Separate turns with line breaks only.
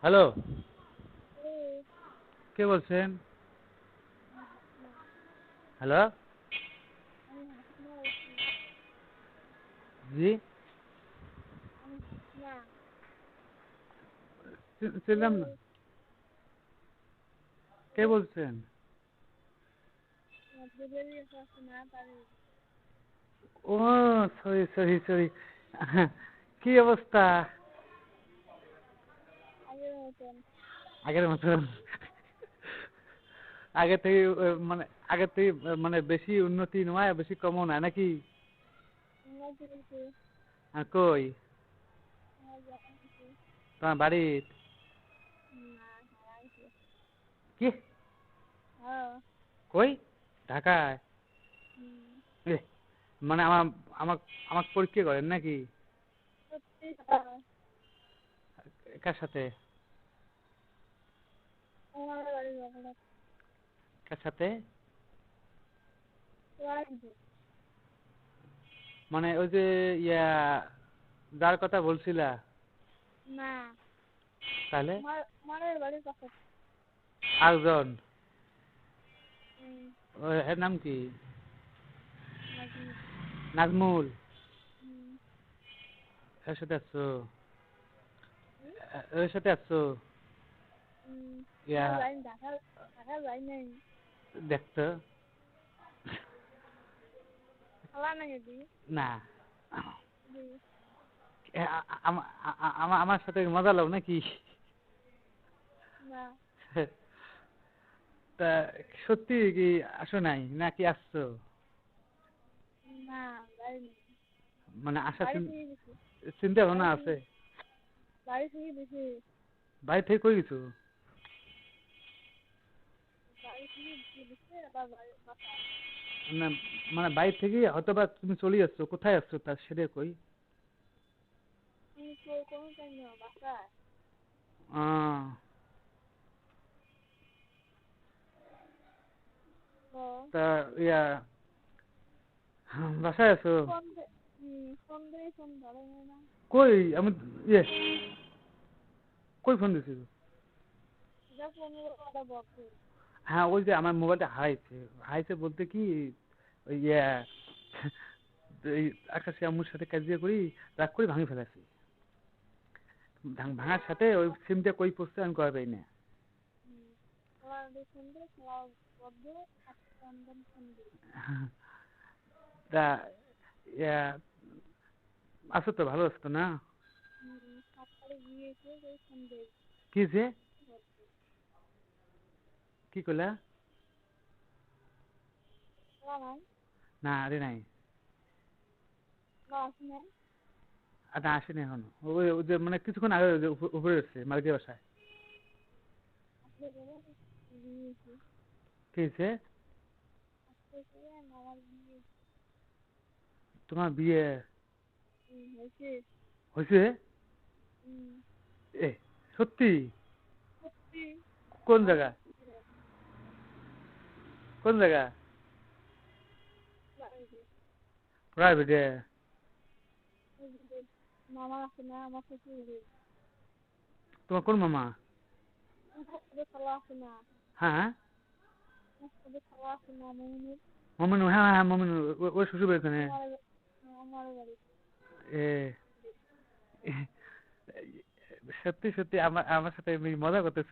Hello,
এই
কে বলছেন?
আমি হাসিনা।
হ্যালো,
আমি হাসিনা বলছি।
জি,
আমি হাসিনা।
চিনলাম না।
এই
কে বলছেন?
ডেলিভারি আছে না তারে
ও, সরি সরি সরি। কি অবস্থা?
আগের মতন।
আগের মতন? আগে থেকে মানে আগে থেকে মানে বেশি উন্নতি নয়, বেশি কমও না নাকি?
উন্নতি হয়েছে।
কই
আমার যখন কিছু
তোমার বাড়ি?
না হারাইছে।
কি?
হ্যাঁ।
কই? ঢাকায়?
হুম।
এ, মানে আমার আমার আমার পরীক্ষা করেন নাকি?
সত্যি
কার সাথে?
আমার বাড়ি যখন
কার সাথে?
রাখবে
মানে ওই যে ইয়া, যার কথা বলছিলা?
না
তাহলে
মারের বাড়ির পাশে।
আরেকজন?
হুম।
এর নাম কি?
নাজমুল।
নাজমুল?
হুম।
এর সাথে আসছো?
হুম।
এর সাথে আসছো?
হুম।
ইয়া,
না যাই ঢাকা ঢাকা যাই নাই।
দেখতো
খালা নাকি দি
না।
দি
আমার সাথে মজা লাও নাকি?
না
তা সত্যি কি আসো নাই নাকি আসছো?
না যাই নাই।
মানে আশা
বাড়ি থেকে দিছি।
চিন্তা ভাবনা
বাড়ি থেকে
আছে?
বাড়ি থেকে দিছি।
বাড়ি থেকে কই গেছো?
বাড়ি থেকে দিছে আবার বাসায়।
মানে মানে বাড়ি থেকে হয়তো বা তুমি চলে যাচ্ছো, কোথায় আসছো তার সেটা কই?
আমি তো কোনো টাইম না বাসায়।
আহ,
ও
তা ইয়া, বাসায় আছো?
ফোন দিয়ে ফোন ধরে না।
কই আমি ইয়ে, কই ফোন দিছি?
যা ফোন ওটা বন্ধ।
হ্যাঁ, ওই যে আমার মোবাইলটা হারাইছে। হারাইছে বলতে কি, ওই ইয়া, এই আকাশে আম্মুর সাথে কাজিয়া করি, রাগ করে ভাঙে ফেলেছি। ভাঙার সাথে ওই সিমটা কই পড়ছে আমি কয়া পাই না।
তোমার ফোন দিয়ে তোমার বন্ধ আন্দন ফোন দিয়ে।
তা ইয়া, আছো তো, ভালো আছো তো না?
7 তারিখ গিয়েছে ওই ফোন দিয়ে।
কি যে, কি কইলা?
নাই
না আরে নাই।
না আসে নাই।
না আসেনি এখন। ওই যে মানে কিছুক্ষণ আগে ওই যে উপরে এসছে মালিকের বাসায়।
আসলে বলে গিয়েছে।
কি হয়েছে?
আজকে করে আমার বিয়ে
তোমার বিয়ে
হয়েছে।
হয়েছে? এ, সত্যি?
সত্যি।
কোন
আমার
জায়গা?
সত্যি করে
কোন জায়গা?
বাড়িতে
প্রাইভেটে?
মামা আছে না আমার শ্বশুর
তোমার কোন মামা?
ওদের খালা আছে না।
হ্যাঁ হ্যাঁ,
ওদের খালা আছে না মমিনুর।
মমিনু, হ্যাঁ হ্যাঁ মমিনু, ওই শ্বশুর বাড়ি ওখানে।
আমার আমার বাড়ি
এ, সত্যি সত্যি আমার আমার সাথে মজা করতেছো?